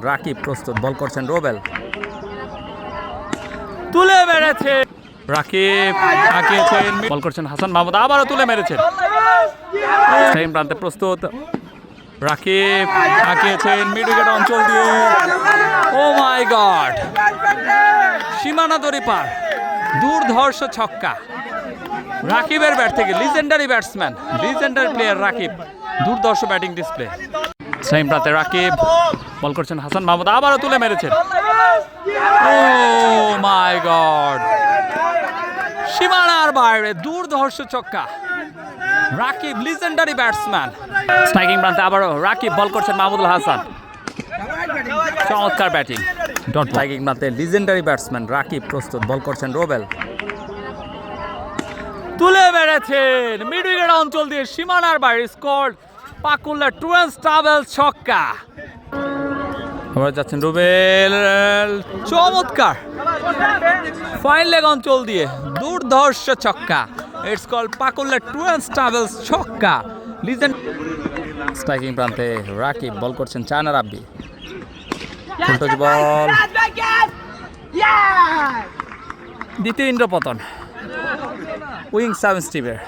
রাকিব প্রস্তুত, বল করছেন রোবেল, তুলে মেরেছে রাকিব, হাঁকিয়েছেন, বল করছেন হাসান মাহমুদ, আবারও তুলে মেরেছেন। সেম প্রান্তে প্রস্তুত রাকিব, হাঁকিয়েছেন মিড উইকেট অঞ্চল দিয়ে। ও মাই গড, সীমানা দড়ি পার, দুর্ধর্ষ ছক্কা রাকিবের ব্যাট থেকে। Legendary batsman, legendary player Rakib, দুর্ধর্ষ ব্যাটিং ডিসপ্লে। সেম প্রান্তে রাকিব, বল করছেন হাসান মাহমুদ, আবারও তুলে মেরেছেন। ও মাই গড, সীমানার বাইরে দুর্ধর্ষ ছক্কা রাকিব, লিজেন্ডারি ব্যাটসম্যান। স্ট্রাইকিং প্রান্তে আবারও রাকিব, বল করছেন মাহমুদুল হাসান, চমৎকার ব্যাটিং। স্ট্রাইকিং প্রান্তে লিজেন্ডারি ব্যাটসম্যান রাকিব প্রস্তুত, বল করছেন রোবেল, তুলে মেরেছেন মিড উইকেট অঞ্চল দিয়ে, সীমানার বাইরে। স্কোর পাকুল্লা টুয়েন্স ট্রাভেল ছক্কা। আবার যাচ্ছেন রুবেল, চমৎকার ফাইন লেগ অঞ্চল দিয়ে দুর্ধর্ষ ছক্কা। ইটস কল্ড পাকুল্লা টুয়েন্স ট্রাভেলস ছক্কা। লিজেন্ড। স্ট্রাইকিং প্রান্তে রাকিব, বল করছেন চায়না রাব্বি, ফুলটজ বল, দ্বিতীয় ইন্দ্রপতন উইং 7 স্টিভের।